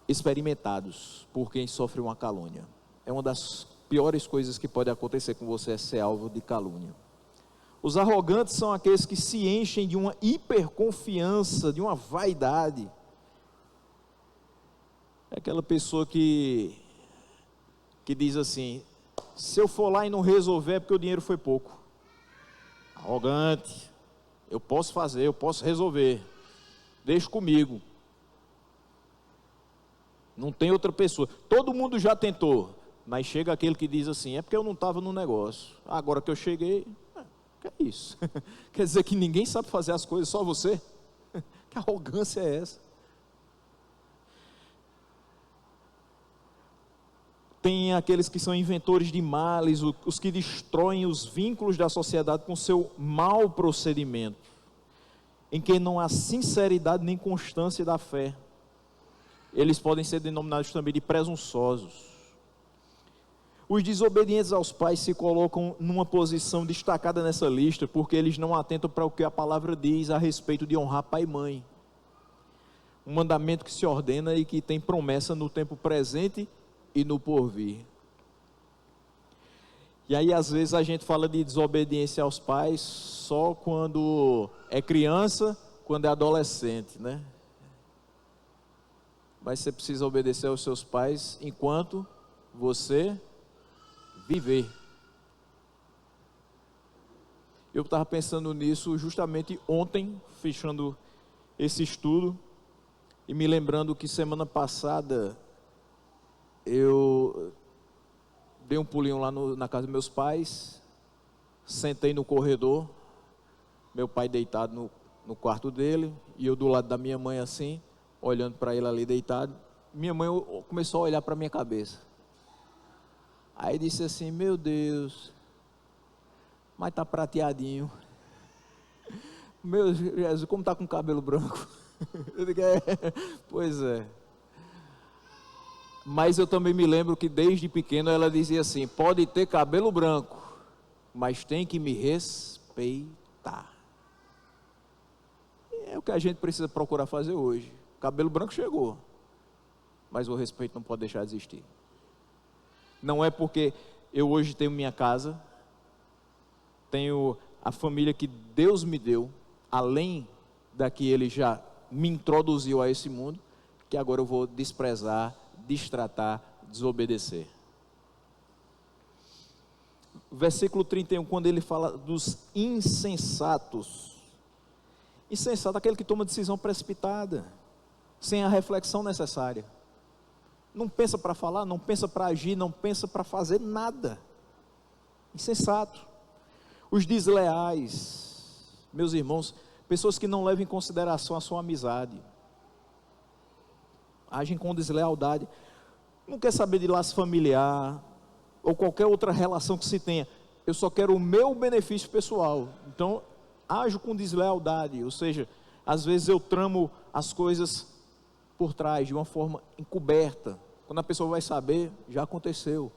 experimentados por quem sofre uma calúnia. É uma das piores coisas que pode acontecer com você, é ser alvo de calúnia. Os arrogantes são aqueles que se enchem de uma hiperconfiança, de uma vaidade. É aquela pessoa que diz assim: se eu for lá e não resolver é porque o dinheiro foi pouco. Arrogante, eu posso fazer, eu posso resolver, deixa comigo. Não tem outra pessoa. Todo mundo já tentou, mas chega aquele que diz assim: é porque eu não estava no negócio. Agora que eu cheguei, que é isso? Quer dizer que ninguém sabe fazer as coisas, só você? Que arrogância é essa? Tem aqueles que são inventores de males, os que destroem os vínculos da sociedade com seu mau procedimento, em que não há sinceridade nem constância da fé. Eles podem ser denominados também de presunçosos. Os desobedientes aos pais se colocam numa posição destacada nessa lista, porque eles não atentam para o que a palavra diz a respeito de honrar pai e mãe. Um mandamento que se ordena e que tem promessa no tempo presente e no porvir. E aí às vezes a gente fala de desobediência aos pais só quando é criança, quando é adolescente, né? Mas você precisa obedecer aos seus pais enquanto você viver. Eu estava pensando nisso justamente ontem, fechando esse estudo, e me lembrando que semana passada eu dei um pulinho lá na casa dos meus pais, sentei no corredor, meu pai deitado no quarto dele, e eu do lado da minha mãe assim, olhando para ele ali deitado. Minha mãe começou a olhar para a minha cabeça. Aí disse assim: meu Deus, mas está prateadinho. Meu Jesus, como está com cabelo branco? Eu digo: pois é. Mas eu também me lembro que desde pequeno ela dizia assim: pode ter cabelo branco, mas tem que me respeitar. É o que a gente precisa procurar fazer hoje. O cabelo branco chegou, mas o respeito não pode deixar de existir. Não é porque eu hoje tenho minha casa, tenho a família que Deus me deu, além da que Ele já me introduziu a esse mundo, que agora eu vou desprezar, destratar, desobedecer. Versículo 31, quando ele fala dos insensatos. Insensato é aquele que toma decisão precipitada, sem a reflexão necessária. Não pensa para falar, não pensa para agir, não pensa para fazer nada. Insensato. Os desleais, meus irmãos, pessoas que não levam em consideração a sua amizade, agem com deslealdade, não quer saber de laço familiar, ou qualquer outra relação que se tenha. Eu só quero o meu benefício pessoal. Então, ajo com deslealdade, ou seja, às vezes eu tramo as coisas por trás, de uma forma encoberta. Quando a pessoa vai saber, já aconteceu.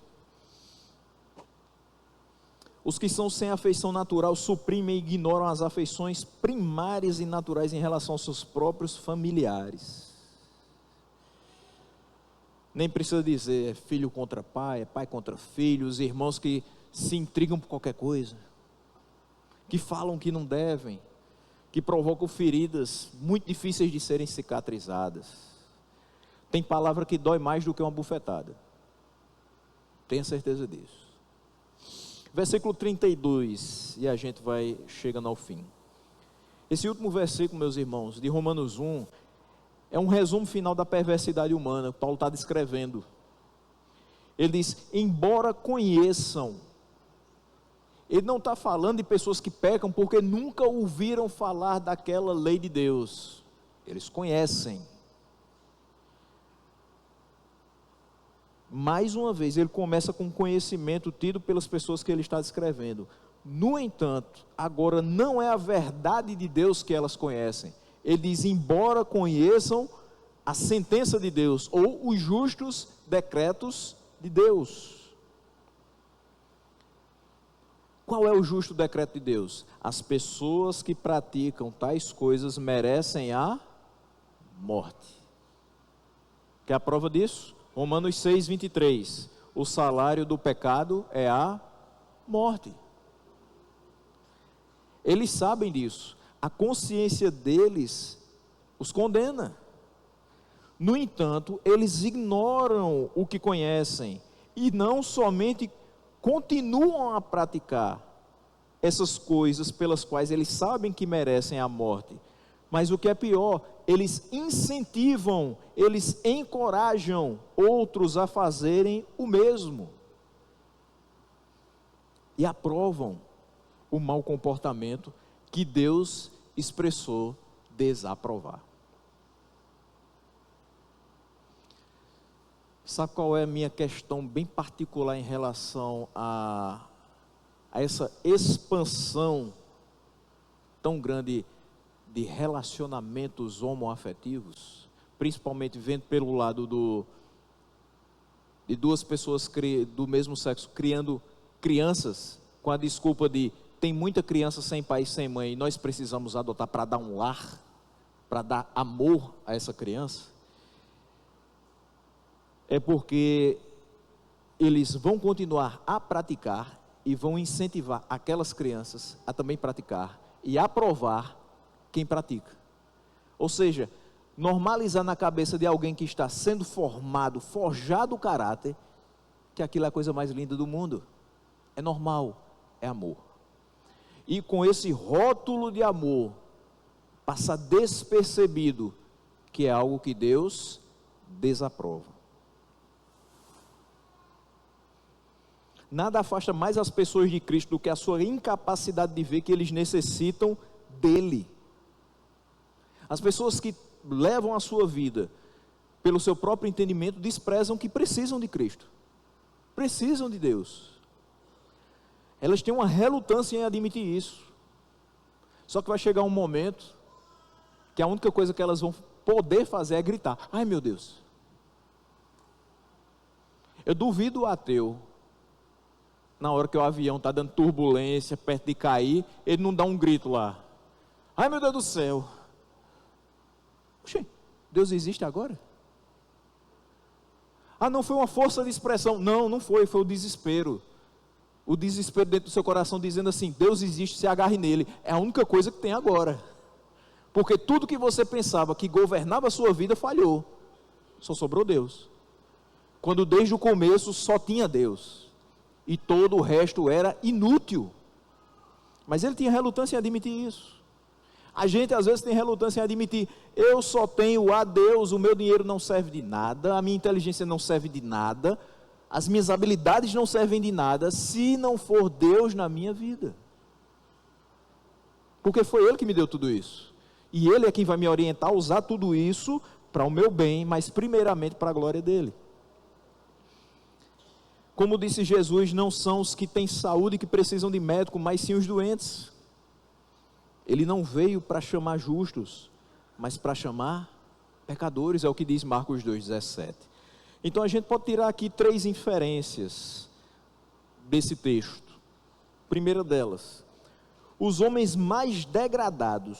Os que são sem afeição natural suprimem e ignoram as afeições primárias e naturais em relação aos seus próprios familiares. Nem precisa dizer, é filho contra pai, é pai contra filho, os irmãos que se intrigam por qualquer coisa, que falam que não devem, que provocam feridas muito difíceis de serem cicatrizadas. Tem palavra que dói mais do que uma bufetada. Tenha certeza disso. Versículo 32, e a gente vai chegando ao fim. Esse último versículo, meus irmãos, de Romanos 1, é um resumo final da perversidade humana, que Paulo está descrevendo. Ele diz: embora conheçam, ele não está falando de pessoas que pecam porque nunca ouviram falar daquela lei de Deus. Eles conhecem. mais uma vez, ele começa com conhecimento tido pelas pessoas que ele está descrevendo. No entanto, agora não é a verdade de Deus que elas conhecem. Ele diz, embora conheçam a sentença de Deus, ou os justos decretos de Deus. Qual é o justo decreto de Deus? As pessoas que praticam tais coisas merecem a morte. Quer a prova disso? Romanos 6, 23. O salário do pecado é a morte. Eles sabem disso. A consciência deles os condena. No entanto, eles ignoram o que conhecem e não somente continuam a praticar essas coisas pelas quais eles sabem que merecem a morte, mas o que é pior, eles incentivam, eles encorajam outros a fazerem o mesmo e aprovam o mau comportamento que Deus expressou desaprovar. Sabe qual é a minha questão bem particular em relação a essa expansão tão grande de relacionamentos homoafetivos, principalmente vendo pelo lado de duas pessoas do mesmo sexo criando crianças com a desculpa de tem muita criança sem pai e sem mãe e nós precisamos adotar para dar um lar, para dar amor a essa criança? É porque eles vão continuar a praticar e vão incentivar aquelas crianças a também praticar e aprovar quem pratica. Ou seja, normalizar na cabeça de alguém que está sendo formado, forjado o caráter, que aquilo é a coisa mais linda do mundo. É normal, é amor. E com esse rótulo de amor, passa despercebido que é algo que Deus desaprova. Nada afasta mais as pessoas de Cristo do que a sua incapacidade de ver que eles necessitam dele. As pessoas que levam a sua vida pelo seu próprio entendimento desprezam que precisam de Cristo, precisam de Deus. Elas têm uma relutância em admitir isso. Só que vai chegar um momento que a única coisa que elas vão poder fazer é gritar: ai meu Deus. Eu duvido o ateu, na hora que o avião está dando turbulência, perto de cair, ele não dá um grito lá: ai meu Deus do céu. Oxê, Deus existe agora? Ah, não foi uma força de expressão. Não, não foi, foi o desespero. O desespero dentro do seu coração dizendo assim: Deus existe, se agarre nele. É a única coisa que tem agora. Porque tudo que você pensava que governava a sua vida falhou. Só sobrou Deus. Quando desde o começo só tinha Deus. E todo o resto era inútil. Mas ele tinha relutância em admitir isso. A gente às vezes tem relutância em admitir: eu só tenho a Deus, o meu dinheiro não serve de nada, a minha inteligência não serve de nada, as minhas habilidades não servem de nada, se não for Deus na minha vida. Porque foi Ele que me deu tudo isso. E Ele é quem vai me orientar a usar tudo isso para o meu bem, mas primeiramente para a glória dEle. Como disse Jesus, não são os que têm saúde que precisam de médico, mas sim os doentes. Ele não veio para chamar justos, mas para chamar pecadores, é o que diz Marcos 2,17. Então a gente pode tirar aqui 3 inferências desse texto. Primeira delas: os homens mais degradados,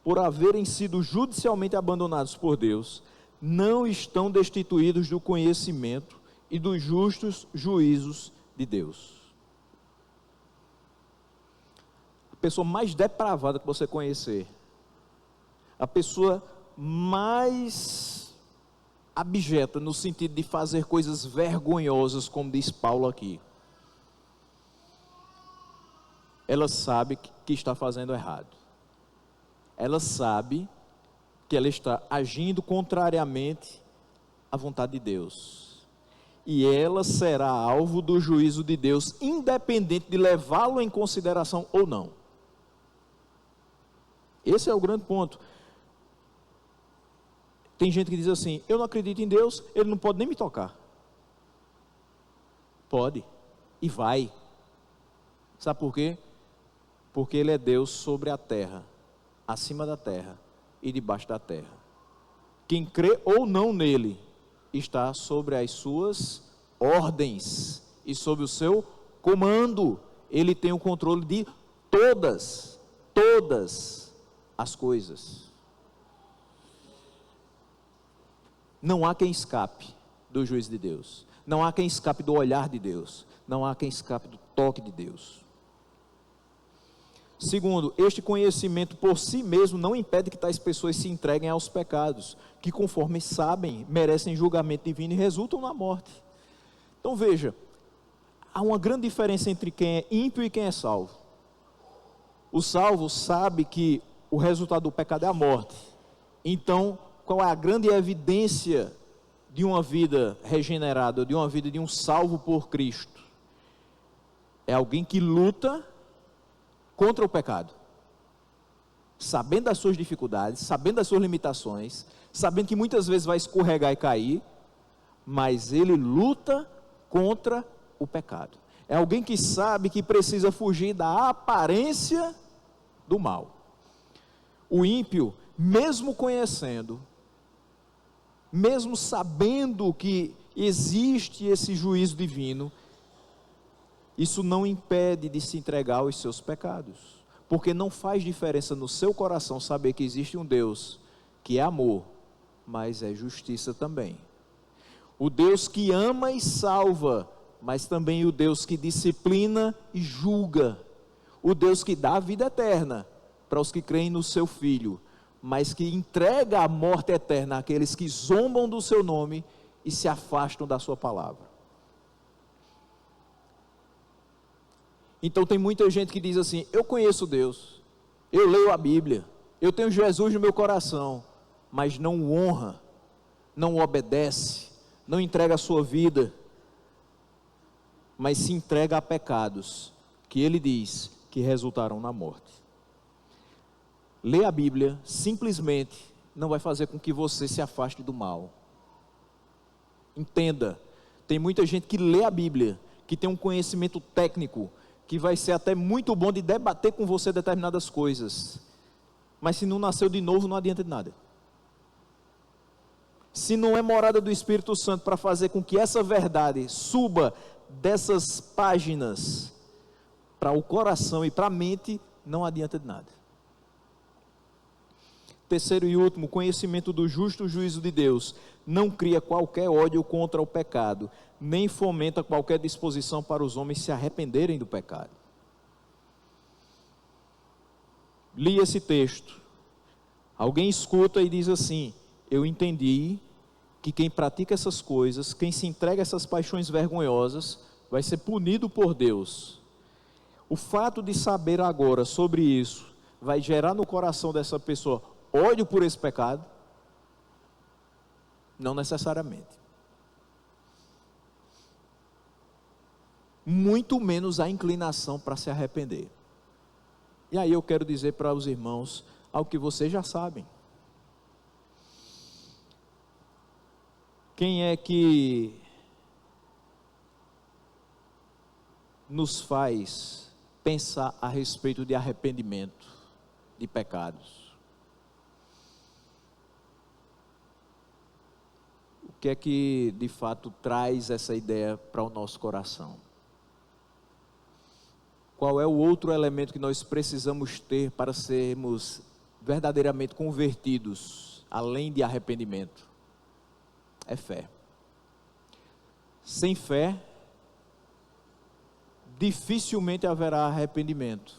por haverem sido judicialmente abandonados por Deus, não estão destituídos do conhecimento e dos justos juízos de Deus. A pessoa mais depravada que você conhecer, a pessoa mais abjeta no sentido de fazer coisas vergonhosas, como diz Paulo aqui, ela sabe que está fazendo errado. Ela sabe que ela está agindo contrariamente à vontade de Deus. E ela será alvo do juízo de Deus, independente de levá-lo em consideração ou não. Esse é o grande ponto. Tem gente que diz assim: eu não acredito em Deus, Ele não pode nem me tocar. Pode e vai. Sabe por quê? Porque Ele é Deus sobre a terra, acima da terra e debaixo da terra. Quem crê ou não nele está sobre as suas ordens e sob o seu comando. Ele tem o controle de todas as coisas. Não há quem escape do juízo de Deus. Não há quem escape do olhar de Deus. Não há quem escape do toque de Deus. Segundo, este conhecimento por si mesmo não impede que tais pessoas se entreguem aos pecados, que conforme sabem, merecem julgamento divino e resultam na morte. Então veja, há uma grande diferença entre quem é ímpio e quem é salvo. O salvo sabe que o resultado do pecado é a morte. Então, qual é a grande evidência de uma vida regenerada, de uma vida de um salvo por Cristo? É alguém que luta contra o pecado, sabendo das suas dificuldades, sabendo das suas limitações, sabendo que muitas vezes vai escorregar e cair, mas ele luta contra o pecado. É alguém que sabe que precisa fugir da aparência do mal. O ímpio, mesmo conhecendo, mesmo sabendo que existe esse juízo divino, isso não impede de se entregar aos seus pecados, porque não faz diferença no seu coração saber que existe um Deus que é amor, mas é justiça também. O Deus que ama e salva, mas também o Deus que disciplina e julga. O Deus que dá a vida eterna para os que creem no seu Filho, mas que entrega a morte eterna àqueles que zombam do seu nome e se afastam da sua palavra. Então tem muita gente que diz assim: eu conheço Deus, eu leio a Bíblia, eu tenho Jesus no meu coração, mas não o honra, não o obedece, não entrega a sua vida, mas se entrega a pecados que ele diz que resultarão na morte. Ler a Bíblia simplesmente não vai fazer com que você se afaste do mal. Entenda, tem muita gente que lê a Bíblia, que tem um conhecimento técnico, que vai ser até muito bom de debater com você determinadas coisas, mas se não nasceu de novo, não adianta de nada. Se não é morada do Espírito Santo para fazer com que essa verdade suba dessas páginas para o coração e para a mente, não adianta de nada. Terceiro e último, conhecimento do justo juízo de Deus não cria qualquer ódio contra o pecado, nem fomenta qualquer disposição para os homens se arrependerem do pecado. Li esse texto, alguém escuta e diz assim: eu entendi que quem pratica essas coisas, quem se entrega a essas paixões vergonhosas, vai ser punido por Deus. O fato de saber agora sobre isso, vai gerar no coração dessa pessoa ódio por esse pecado? Não necessariamente. Muito menos a inclinação para se arrepender. E aí eu quero dizer para os irmãos algo que vocês já sabem. Quem é que nos faz pensar a respeito de arrependimento de pecados? O que é que de fato traz essa ideia para o nosso coração? Qual é o outro elemento que nós precisamos ter para sermos verdadeiramente convertidos, além de arrependimento? É fé. Sem fé, dificilmente haverá arrependimento.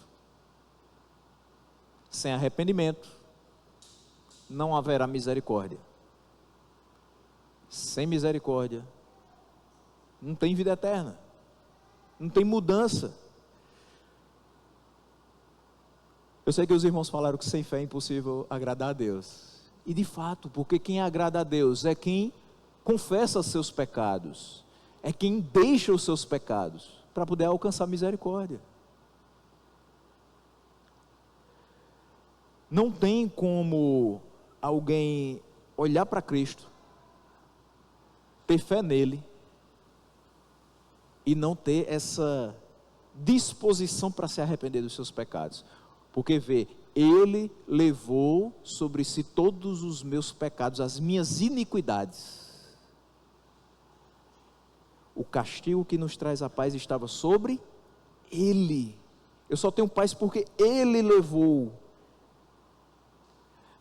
Sem arrependimento, não haverá misericórdia. Sem misericórdia, não tem vida eterna, não tem mudança. Eu sei que os irmãos falaram que sem fé é impossível agradar a Deus. E de fato, porque quem agrada a Deus é quem confessa seus pecados, é quem deixa os seus pecados para poder alcançar misericórdia. Não tem como alguém olhar para Cristo, ter fé nele e não ter essa disposição para se arrepender dos seus pecados. Porque vê, ele levou sobre si todos os meus pecados, as minhas iniquidades. O castigo que nos traz a paz estava sobre ele. Eu só tenho paz porque ele levou.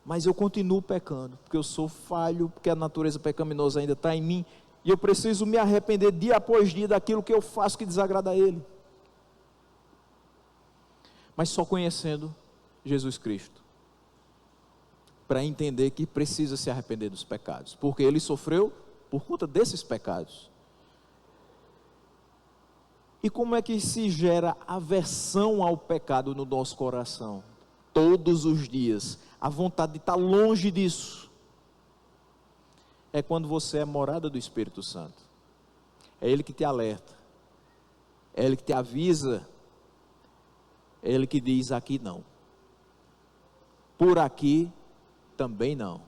Mas eu continuo pecando, porque eu sou falho, porque a natureza pecaminosa ainda está em mim, e eu preciso me arrepender dia após dia daquilo que eu faço que desagrada a ele. Mas só conhecendo Jesus Cristo, para entender que precisa se arrepender dos pecados, porque ele sofreu por conta desses pecados. E como é que se gera aversão ao pecado no nosso coração? Todos os dias, a vontade de estar longe disso, é quando você é morada do Espírito Santo. É ele que te alerta, é ele que te avisa, é ele que diz: aqui não, por aqui também não.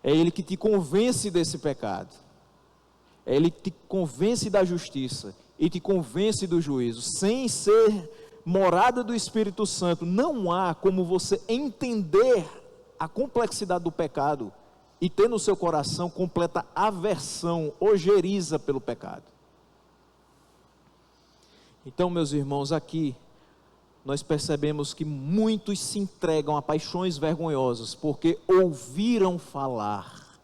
É ele que te convence desse pecado, é ele que te convence da justiça e te convence do juízo. Sem ser morada do Espírito Santo, não há como você entender a complexidade do pecado e ter no seu coração completa aversão, ojeriza pelo pecado. Então, meus irmãos, aqui nós percebemos que muitos se entregam a paixões vergonhosas porque ouviram falar,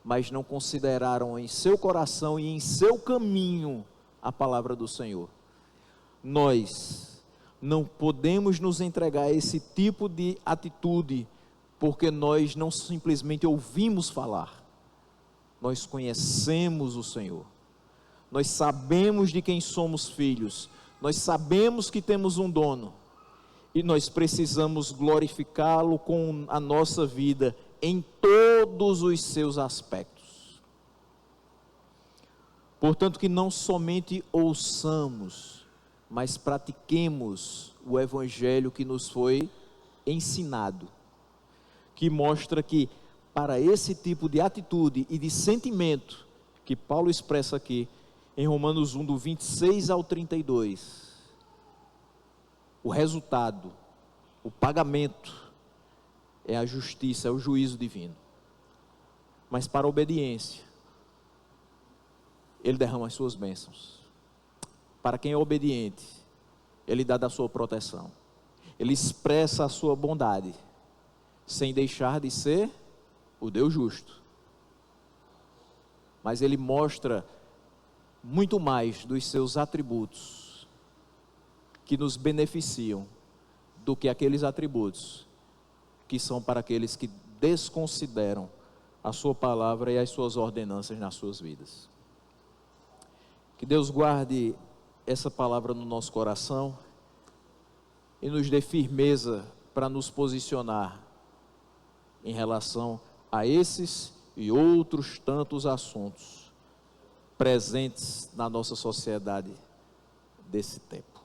mas não consideraram em seu coração e em seu caminho a palavra do Senhor. Nós não podemos nos entregar a esse tipo de atitude porque nós não simplesmente ouvimos falar, nós conhecemos o Senhor, nós sabemos de quem somos filhos, nós sabemos que temos um dono e nós precisamos glorificá-lo com a nossa vida em todos os seus aspectos. Portanto, que não somente ouçamos, mas pratiquemos o evangelho que nos foi ensinado, que mostra que para esse tipo de atitude e de sentimento que Paulo expressa aqui em Romanos 1, do 26 ao 32, o resultado, o pagamento é a justiça, é o juízo divino. Mas para a obediência, ele derrama as suas bênçãos. Para quem é obediente, ele dá da sua proteção, ele expressa a sua bondade, sem deixar de ser o Deus justo, mas ele mostra muito mais dos seus atributos, que nos beneficiam, do que aqueles atributos, que são para aqueles que desconsideram a sua palavra e as suas ordenanças nas suas vidas. Que Deus guarde essa palavra no nosso coração e nos dê firmeza para nos posicionar em relação a esses e outros tantos assuntos presentes na nossa sociedade desse tempo.